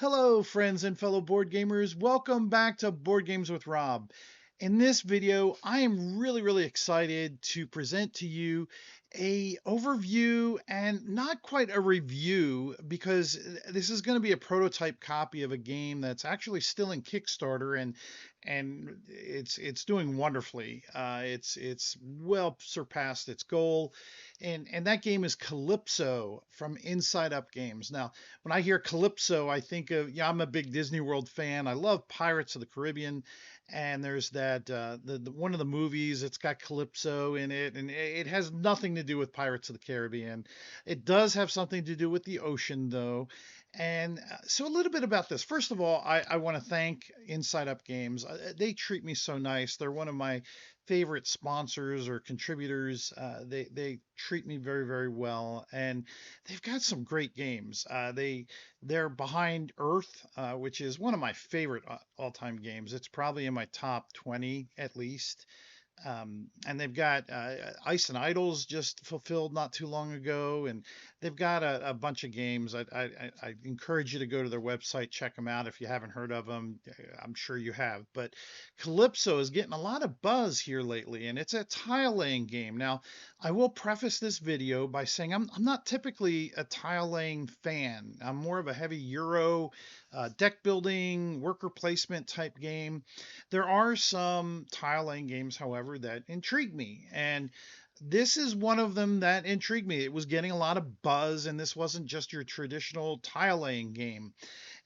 Hello, friends and fellow board gamers. Welcome back to Board Games with Rob. In this video, I am really excited to present to you a overview and not quite a review because this is going to be a prototype copy of a game that's actually still in Kickstarter and it's doing wonderfully. It's well surpassed its goal, and that game is Kalypso from Inside Up Games. Now, when I hear Calypso, I think of, yeah, I'm a big Disney World fan. I love Pirates of the Caribbean, and there's that the one of the movies. It's got Calypso in it, and it has nothing to do with Pirates of the Caribbean. It does have something to do with the ocean, though. And so a little bit about this. First of all, I want to thank Inside Up Games. They treat me so nice. They're one of my favorite sponsors or contributors. They treat me very well, and they've got some great games. They're behind Earth, which is one of my favorite all-time games. It's probably in my top 20 at least. And they've got Ice and Idols just fulfilled not too long ago, and they've got a bunch of games. I encourage you to go to their website, check them out if you haven't heard of them. I'm sure you have. But Calypso is getting a lot of buzz here lately, and it's a tile laying game. Now, I will preface this video by saying I'm not typically a tile laying fan. I'm more of a heavy Euro deck building, worker placement type game. There are some tile laying games, however, that intrigue me, and this is one of them that intrigued me. It was getting a lot of buzz, and this wasn't just your traditional tile laying game.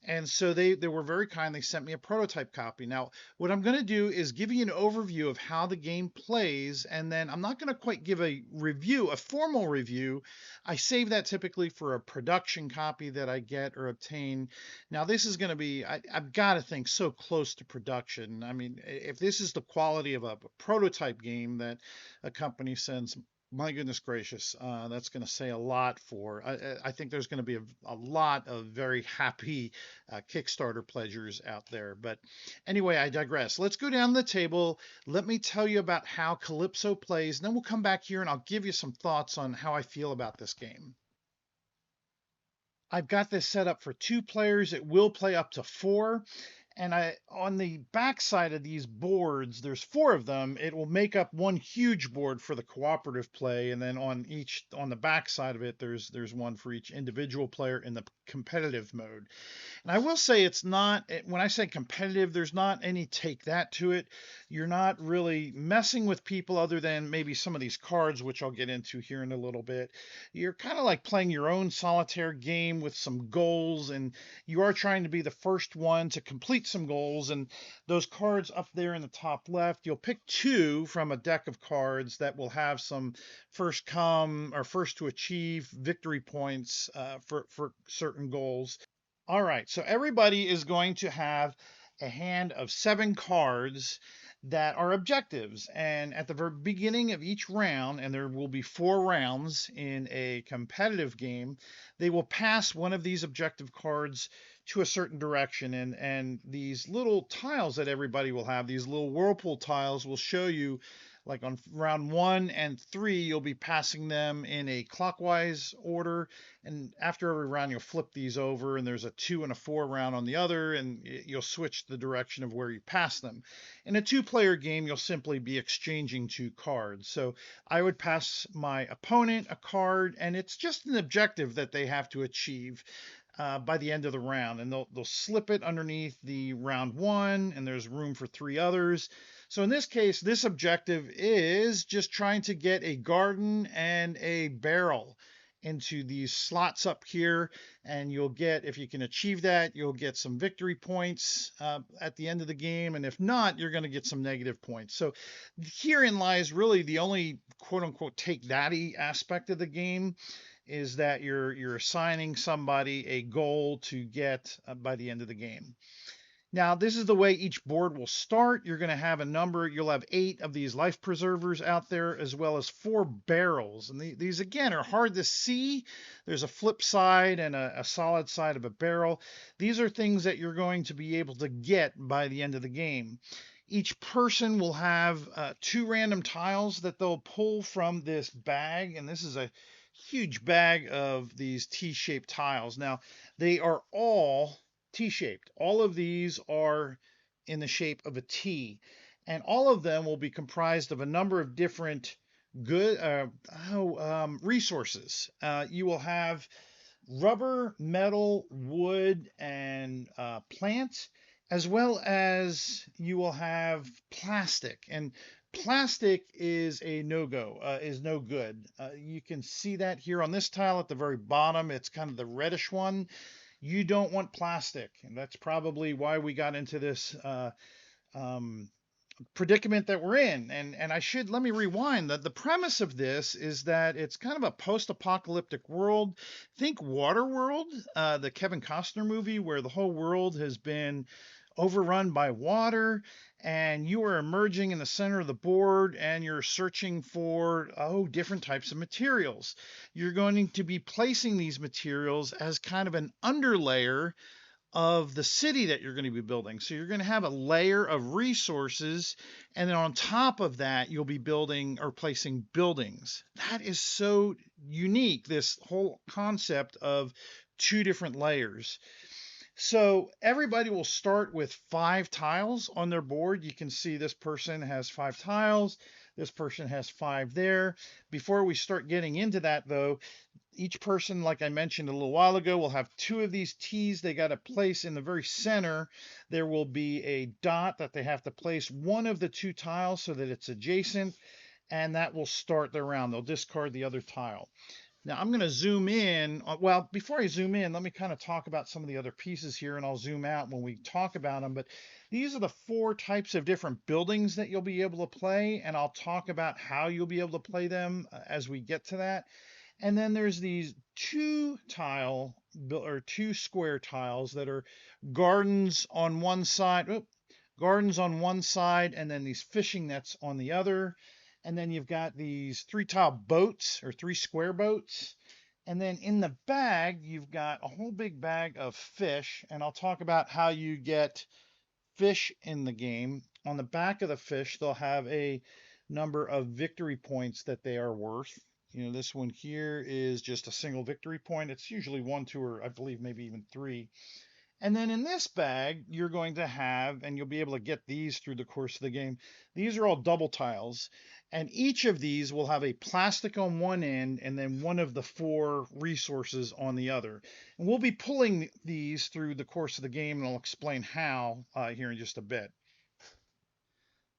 And so they were very kind. They sent me a prototype copy. Now, what I'm going to do is give you an overview of how the game plays, and then I'm not going to quite give a review, a formal review. I save that typically for a production copy that I get or obtain. Now, this is going to be, I've got to think, so close to production. I mean, if this is the quality of a prototype game that a company sends, my goodness gracious, that's going to say a lot for. I think there's going to be a lot of very happy Kickstarter pledgers out there. But anyway, I digress. Let's go down the table. Let me tell you about how Calypso plays, and then we'll come back here and I'll give you some thoughts on how I feel about this game. I've got this set up for 2 players. It will play up to 4. And on the back side of these boards, there's 4 of them. It will make up one huge board for the cooperative play, and then on the back side of it, there's one for each individual player in the competitive mode. And I will say it's not, when I say competitive, there's not any take that to it. You're not really messing with people other than maybe some of these cards, which I'll get into here in a little bit. You're kind of like playing your own solitaire game with some goals, and you are trying to be the first one to complete some goals. And those cards up there in the top left, you'll pick 2 from a deck of cards that will have some first come or first to achieve victory points for certain goals. All right, so everybody is going to have a hand of 7 cards that are objectives. And at the very beginning of each round, and there will be 4 rounds in a competitive game, they will pass one of these objective cards to a certain direction. And these little tiles that everybody will have, these little whirlpool tiles, will show you, like on round 1 and 3, you'll be passing them in a clockwise order. And after every round, you'll flip these over, and there's a 2 and a 4 round on the other, and you'll switch the direction of where you pass them. In a 2-player game, you'll simply be exchanging 2 cards. So I would pass my opponent a card, and it's just an objective that they have to achieve by the end of the round, and they'll slip it underneath the round 1, and there's room for 3 others. So in this case, this objective is just trying to get a garden and a barrel into these slots up here, and you'll get, if you can achieve that, you'll get some victory points at the end of the game, and if not, you're going to get some negative points. So herein lies really the only quote-unquote take thatty aspect of the game, is that you're assigning somebody a goal to get by the end of the game. Now, this is the way each board will start. You're going to have a number. You'll have 8 of these life preservers out there, as well as 4 barrels. And these, again, are hard to see. There's a flip side and a solid side of a barrel. These are things that you're going to be able to get by the end of the game. Each person will have 2 random tiles that they'll pull from this bag. And this is a huge bag of these T-shaped tiles. Now, they are all T-shaped. All of these are in the shape of a T, and all of them will be comprised of a number of different good resources. You will have rubber, metal, wood, and plant, as well as you will have plastic. And plastic is a no-go, is no good. You can see that here on this tile at the very bottom. It's kind of the reddish one. You don't want plastic, and that's probably why we got into this um, predicament that we're in. And I should let me rewind. The premise of this is that it's kind of a post-apocalyptic world. Think Waterworld, the Kevin Costner movie, where the whole world has been overrun by water, and you are emerging in the center of the board, and you're searching for different types of materials. You're going to be placing these materials as kind of an underlayer of the city that you're going to be building. So you're going to have a layer of resources, and then on top of that, you'll be building or placing buildings. That is so unique, this whole concept of two different layers. So everybody will start with 5 tiles on their board. You can see this person has 5 tiles. This person has 5 there. Before we start getting into that, though, each person, like I mentioned a little while ago, will have 2 of these T's they got to place in the very center. There will be a dot that they have to place one of the 2 tiles so that it's adjacent, and that will start their round. They'll discard the other tile. Now I'm going to zoom in. Well, before I zoom in, let me kind of talk about some of the other pieces here, and I'll zoom out when we talk about them. But these are the 4 types of different buildings that you'll be able to play, and I'll talk about how you'll be able to play them as we get to that. And then there's these 2 square tiles that are gardens on one side, and then these fishing nets on the other. And then you've got these 3 tile boats or 3 square boats. And then in the bag, you've got a whole big bag of fish. And I'll talk about how you get fish in the game. On the back of the fish, they'll have a number of victory points that they are worth. This one here is just a single victory point. It's usually 1, 2, or I believe maybe even 3. And then in this bag, you're going to have, and you'll be able to get these through the course of the game. These are all double tiles, and each of these will have a plastic on one end and then one of the 4 resources on the other. And we'll be pulling these through the course of the game, and I'll explain how here in just a bit.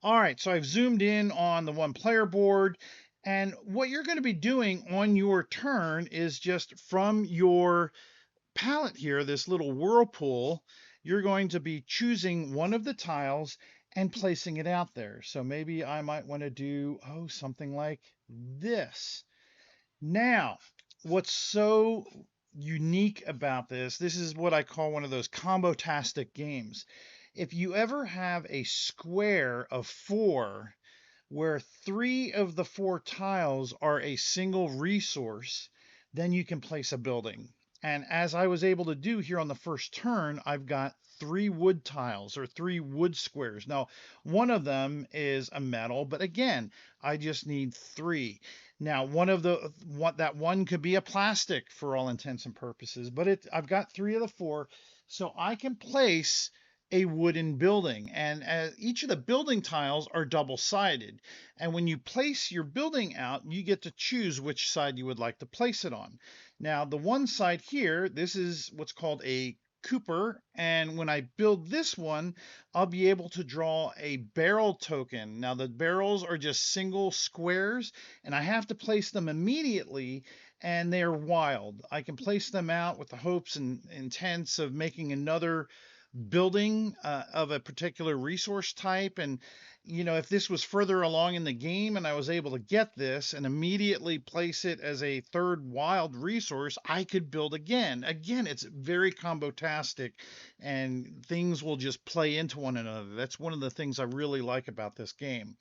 All right, so I've zoomed in on the 1 player board. And what you're going to be doing on your turn is just from your palette here, this little whirlpool, you're going to be choosing one of the tiles and placing it out there. So maybe I might want to do, something like this. Now, what's so unique about this is what I call one of those combo-tastic games. If you ever have a square of 4, where 3 of the 4 tiles are a single resource, then you can place a building. And as I was able to do here on the first turn, I've got 3 wood tiles or 3 wood squares. Now, one of them is a metal, but again, I just need 3. Now, that one could be a plastic for all intents and purposes, but I've got 3 of the 4, so I can place a wooden building, and each of the building tiles are double-sided, and when you place your building out, you get to choose which side you would like to place it on. Now the one side here, this is what's called a Cooper, and when I build this one, I'll be able to draw a barrel token. Now the barrels are just single squares, and I have to place them immediately, and they're wild. I can place them out with the hopes and intents of making another building of a particular resource type. And if this was further along in the game and I was able to get this and immediately place it as a 3rd wild resource, I could build again. It's very combo-tastic, and things will just play into one another. That's one of the things I really like about this game.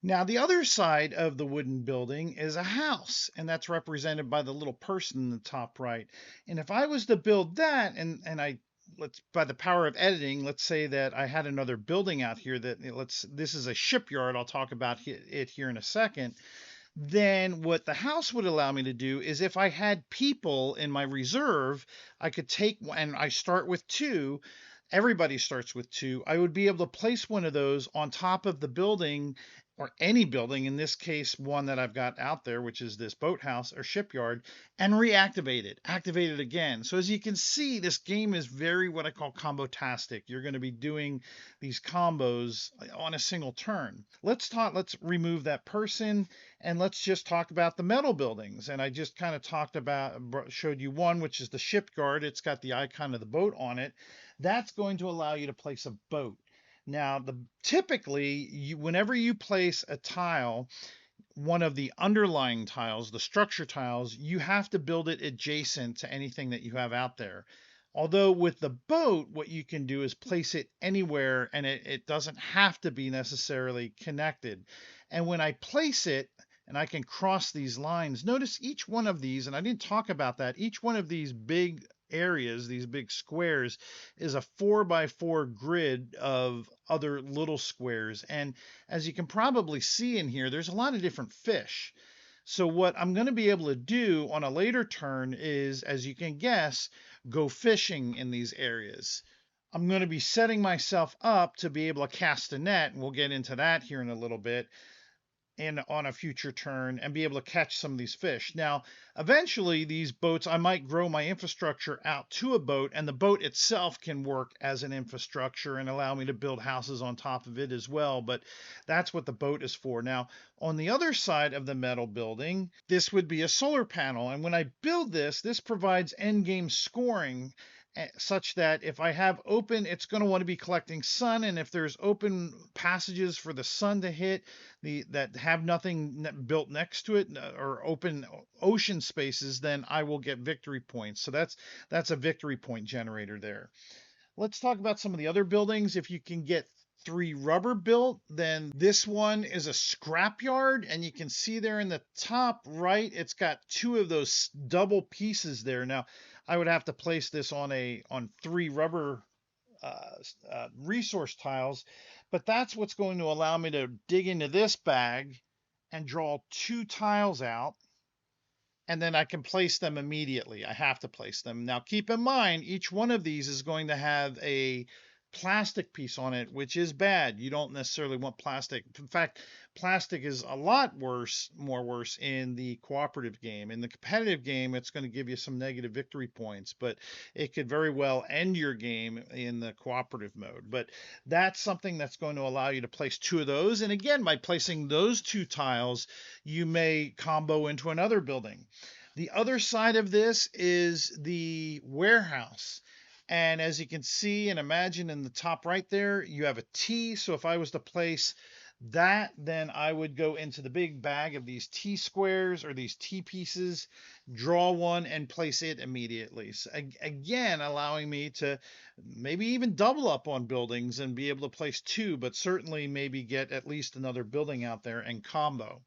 Now, the other side of the wooden building is a house, and that's represented by the little person in the top right. And if I was to build that, and by the power of editing, let's say that I had another building out here this is a shipyard. I'll talk about it here in a second. Then what the house would allow me to do is if I had people in my reserve, I could take, and I start with two, everybody starts with two, I would be able to place one of those on top of the building, or any building, in this case, one that I've got out there, which is this boathouse or shipyard, and reactivate it, activate it again. So as you can see, this game is very what I call combo-tastic. You're going to be doing these combos on a single turn. Let's remove that person and let's just talk about the metal buildings. And I just kind of showed you one, which is the shipyard. It's got the icon of the boat on it. That's going to allow you to place a boat. Now, typically, whenever you place a tile, one of the underlying tiles, the structure tiles, you have to build it adjacent to anything that you have out there. Although with the boat, what you can do is place it anywhere and it doesn't have to be necessarily connected. And when I place it, and I can cross these lines, notice each one of these, and I didn't talk about that, each one of these big areas, these big squares, is a 4x4 grid of other little squares. And as you can probably see in here, there's a lot of different fish. So what I'm going to be able to do on a later turn is, as you can guess, go fishing in these areas. I'm going to be setting myself up to be able to cast a net, and we'll get into that here in a little bit, in on a future turn, and be able to catch some of these fish. Now, eventually these boats, I might grow my infrastructure out to a boat, and the boat itself can work as an infrastructure and allow me to build houses on top of it as well, but that's what the boat is for. Now, on the other side of the metal building, this would be a solar panel, and when I build this provides end game scoring, such that if I have open, it's going to want to be collecting sun, and if there's open passages for the sun to hit, that have nothing built next to it, or open ocean spaces, then I will get victory points. So that's a victory point generator there. Let's talk about some of the other buildings. If you can get 3 rubber built, then this one is a scrapyard, and you can see there in the top right, it's got 2 of those double pieces there. Now, I would have to place this on 3 rubber resource tiles, but that's what's going to allow me to dig into this bag and draw 2 tiles out, and then I can place them immediately. I have to place them. Now, keep in mind, each one of these is going to have a plastic piece on it, which is bad. You don't necessarily want plastic. In fact, plastic is a lot more worse in the cooperative game. In the competitive game, it's going to give you some negative victory points, but it could very well end your game in the cooperative mode. But that's something that's going to allow you to place 2 of those. And again, by placing those 2 tiles, you may combo into another building. The other side of this is the warehouse. And as you can see and imagine in the top right there, you have a T. So if I was to place that, then I would go into the big bag of these T squares or these T pieces, draw one and place it immediately. So again, allowing me to maybe even double up on buildings and be able to place 2, but certainly maybe get at least another building out there and combo.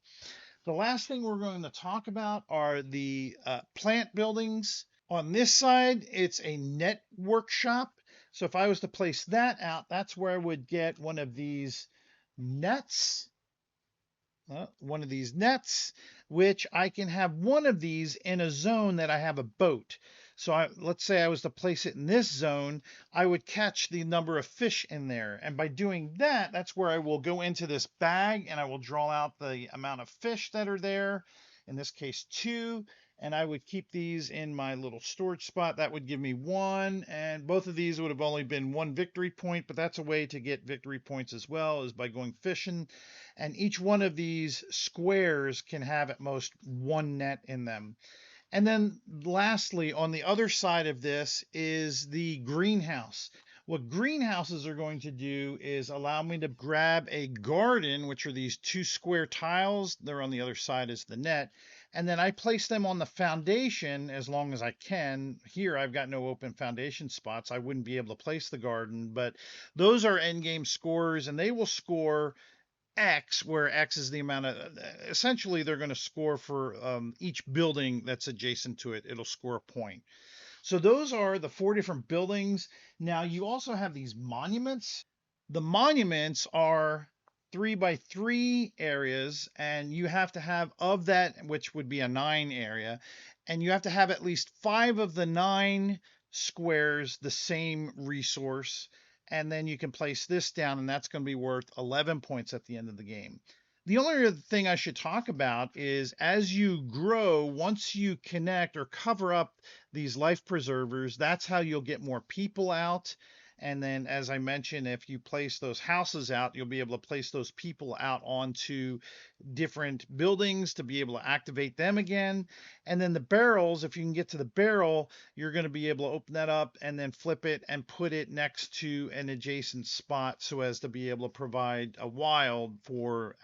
The last thing we're going to talk about are the plant buildings. On this side, it's a net workshop. So if I was to place that out, that's where I would get one of these nets, which I can have one of these in a zone that I have a boat. So let's say I was to place it in this zone, I would catch the number of fish in there. And by doing that, that's where I will go into this bag and I will draw out the amount of fish that are there. In this case, 2. And I would keep these in my little storage spot. That would give me 1. And both of these would have only been 1 victory point, but that's a way to get victory points as well, is by going fishing. And each one of these squares can have at most 1 net in them. And then lastly, on the other side of this is the greenhouse. What greenhouses are going to do is allow me to grab a garden, which are these 2 square tiles. They're on the other side as the net. And then I place them on the foundation as long as I can. Here, I've got no open foundation spots. I wouldn't be able to place the garden, but those are endgame scores, and they will score X, where X is the amount of, essentially they're going to score for each building that's adjacent to it. It'll score a point. So those are the 4 different buildings. Now you also have these monuments. The monuments are 3x3 areas, and you have to have of that, which would be a 9 area, and you have to have at least 5 of the 9 squares the same resource, and then you can place this down, and that's going to be worth 11 points at the end of the game. The only other thing I should talk about is as you grow, once you connect or cover up these life preservers, that's how you'll get more people out. And then, as I mentioned, if you place those houses out, you'll be able to place those people out onto different buildings to be able to activate them again. And then the barrels, if you can get to the barrel, you're going to be able to open that up and then flip it and put it next to an adjacent spot so as to be able to provide a wild for,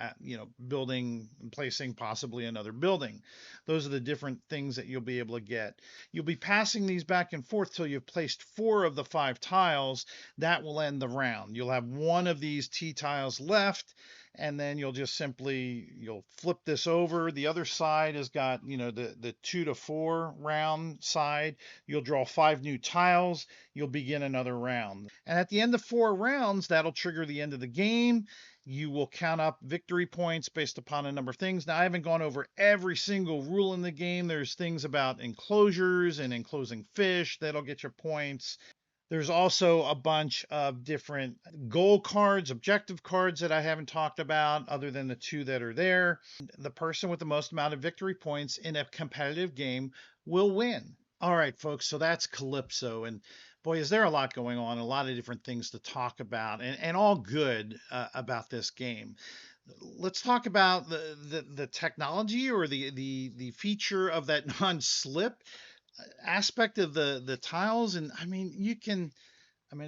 building and placing possibly another building. Those are the different things that you'll be able to get. You'll be passing these back and forth till you've placed 4 of the 5 tiles. That will end the round. You'll have 1 of these T tiles left, and then you'll just simply flip this over. The other side has got the 2 to 4 round side. You'll draw 5 new tiles. You'll begin another round, and at the end of 4 rounds, that'll trigger the end of the game. You will count up victory points based upon a number of things. Now, I haven't gone over every single rule in the game. There's things about enclosures and enclosing fish that'll get your points. There's also a bunch of different goal cards, objective cards that I haven't talked about other than the 2 that are there. The person with the most amount of victory points in a competitive game will win. All right, folks, so that's Kalypso. And boy, is there a lot going on, a lot of different things to talk about, and all good about this game. Let's talk about the technology or the feature of that non-slip aspect of the tiles. And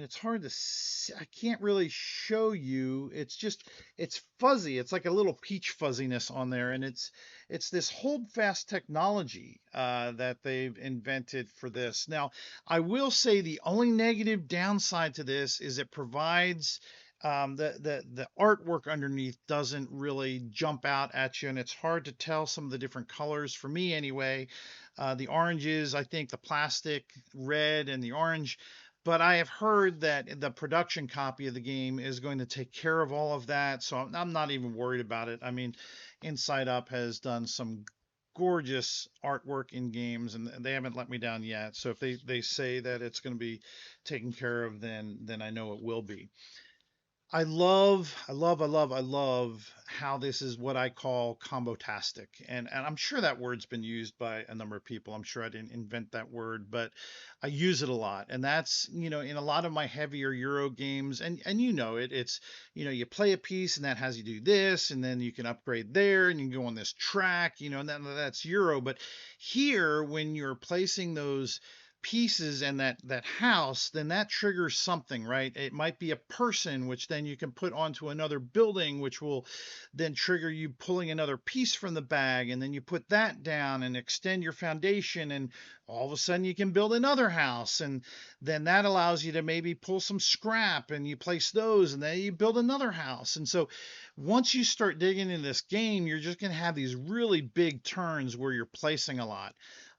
it's hard to see. I can't really show you. It's fuzzy. It's like a little peach fuzziness on there, and it's this hold fast technology that they've invented for this. Now, I will say the only negative downside to this is it provides the artwork underneath doesn't really jump out at you, and it's hard to tell some of the different colors for me anyway. The oranges, I think the plastic red and the orange, but I have heard that the production copy of the game is going to take care of all of that, so I'm not even worried about it. I mean, Inside Up has done some gorgeous artwork in games, and they haven't let me down yet. So if they say that it's going to be taken care of, then I know it will be. I love how this is what I call combo-tastic. And I'm sure that word's been used by a number of people. I'm sure I didn't invent that word, but I use it a lot. And that's, in a lot of my heavier Euro games, and it's, you play a piece and that has you do this, and then you can upgrade there and you can go on this track, and that's Euro. But here, when you're placing those pieces and that house, then that triggers something, right? It might be a person, which then you can put onto another building, which will then trigger you pulling another piece from the bag, and then you put that down and extend your foundation, and all of a sudden you can build another house, and then that allows you to maybe pull some scrap and you place those, and then you build another house. And so once you start digging in this game, you're just going to have these really big turns where you're placing a lot.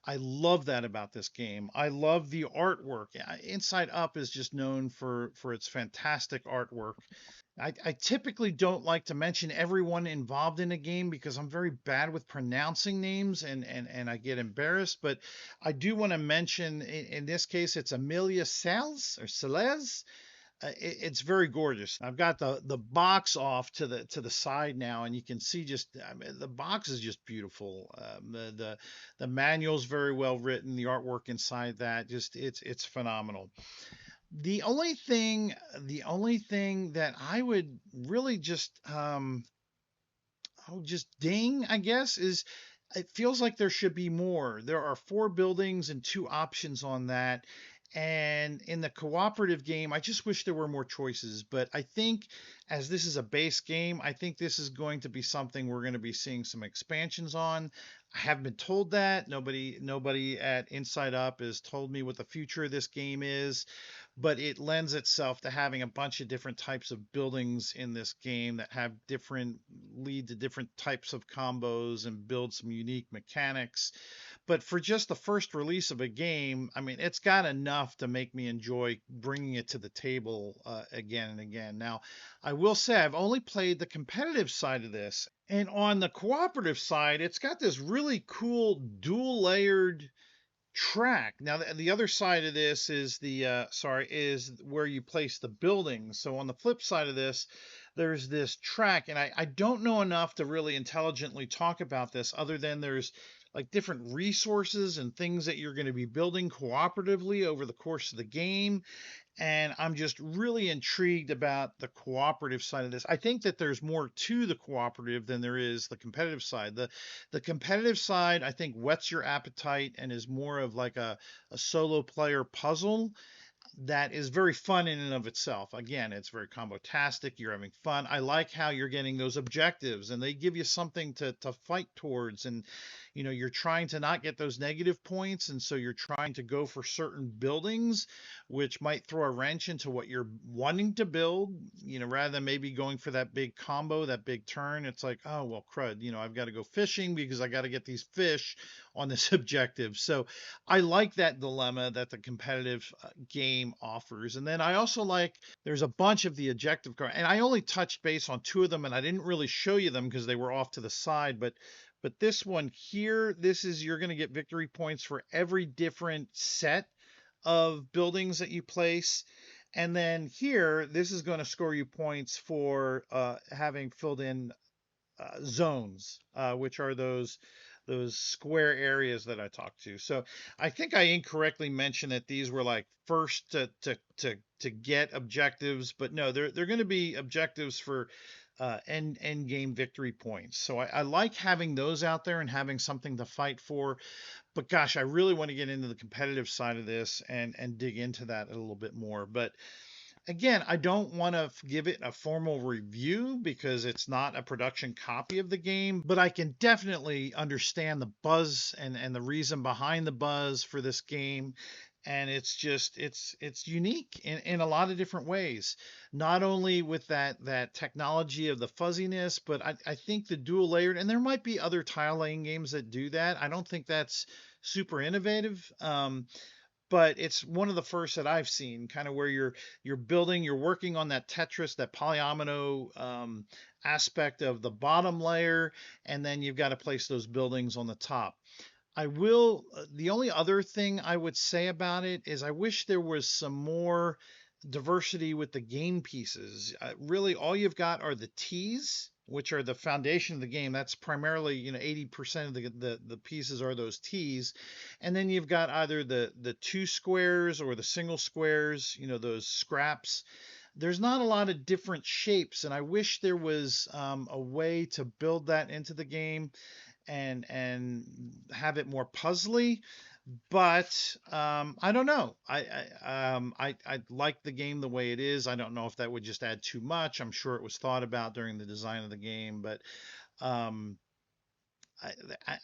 I love that about this game. I love the artwork. Inside Up is just known for its fantastic artwork. I typically don't like to mention everyone involved in a game because I'm very bad with pronouncing names, and I get embarrassed. But I do want to mention in this case it's Amelia Sales or Celez. It's very gorgeous. I've got the box off to the side now, and you can see the box is just beautiful. The manual's very well written. The artwork inside that it's phenomenal. The only thing that I would really just ding, I guess, is it feels like there should be more. There are 4 buildings and 2 options on that. And in the cooperative game, I just wish there were more choices. But I think as this is a base game, I think this is going to be something we're going to be seeing some expansions on. I haven't been told that. Nobody at Inside Up has told me what the future of this game is, but it lends itself to having a bunch of different types of buildings in this game that have lead to different types of combos and build some unique mechanics. But for just the first release of a game, I mean, it's got enough to make me enjoy bringing it to the table again and again. Now, I will say I've only played the competitive side of this. And on the cooperative side, it's got this really cool dual layered track. Now, the other side of this is is where you place the buildings. So on the flip side of this, there's this track, and I don't know enough to really intelligently talk about this other than there's like different resources and things that you're going to be building cooperatively over the course of the game, and I'm just really intrigued about the cooperative side of this. I think that there's more to the cooperative than there is the competitive side. The competitive side, I think, whets your appetite and is more of like a solo player puzzle that is very fun in and of itself. Again, it's very combo-tastic. You're having fun. I like how you're getting those objectives and they give you something to fight towards. And, you're trying to not get those negative points. And so you're trying to go for certain buildings, which might throw a wrench into what you're wanting to build, rather than maybe going for that big combo, that big turn. It's like, oh, well, crud, I've got to go fishing because I got to get these fish on this objective. So I like that dilemma that the competitive game offers. And then I also like there's a bunch of the objective cards, and I only touched base on two of them, and I didn't really show you them because they were off to the side. But this one here, this is you're going to get victory points for every different set of buildings that you place. And then here, this is going to score you points for having filled in zones, which are those square areas that I talked to. So I think I incorrectly mentioned that these were like first to get objectives, but no, they're going to be objectives for end game victory points. So I like having those out there and having something to fight for. But gosh, I really want to get into the competitive side of this and dig into that a little bit more. But again, I don't want to give it a formal review because it's not a production copy of the game, but I can definitely understand the buzz and the reason behind the buzz for this game. And it's just it's unique in a lot of different ways. Not only with that technology of the fuzziness, but I think the dual layered, and there might be other tile laying games that do that. I don't think that's super innovative. But it's one of the first that I've seen, kind of where you're working on that Tetris, that polyomino aspect of the bottom layer, and then you've got to place those buildings on the top. The only other thing I would say about it is I wish there was some more diversity with the game pieces. Really, all you've got are the T's, which are the foundation of the game. That's primarily, 80% of the pieces are those T's. And then you've got either the two squares or the single squares, those scraps. There's not a lot of different shapes, and I wish there was a way to build that into the game and have it more puzzly. But I don't know. I like the game the way it is. I don't know if that would just add too much. I'm sure it was thought about during the design of the game, but um,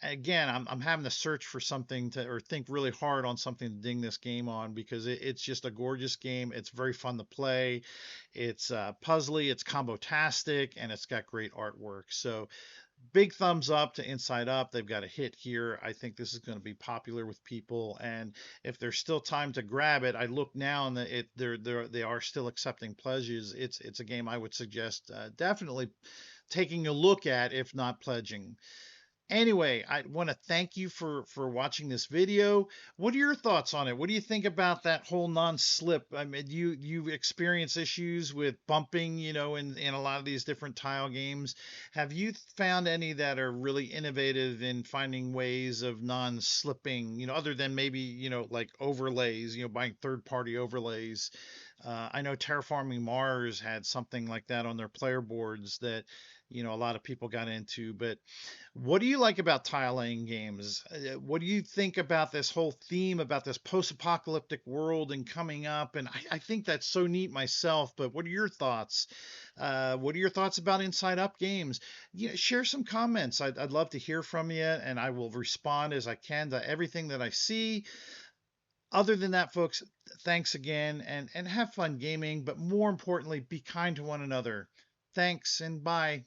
again, I'm having to search for something to or think really hard on something to ding this game on because it's just a gorgeous game. It's very fun to play. It's puzzly, it's combo-tastic, and it's got great artwork. So big thumbs up to Inside Up. They've got a hit here. I think this is going to be popular with people, and if there's still time to grab it, I look now and they are still accepting pledges. It's a game I would suggest definitely taking a look at, if not pledging. Anyway, I want to thank you for watching this video. What are your thoughts on it? What do you think about that whole non-slip? I mean, you experience issues with bumping, in a lot of these different tile games. Have you found any that are really innovative in finding ways of non-slipping, other than maybe, like overlays, buying third-party overlays? I know Terraforming Mars had something like that on their player boards that, a lot of people got into, but what do you like about tile laying games? What do you think about this whole theme about this post-apocalyptic world and coming up? And I think that's so neat myself, but what are your thoughts? What are your thoughts about Inside Up games? Share some comments. I'd love to hear from you, and I will respond as I can to everything that I see. Other than that, folks, thanks again, and have fun gaming, but more importantly, be kind to one another. Thanks, and bye.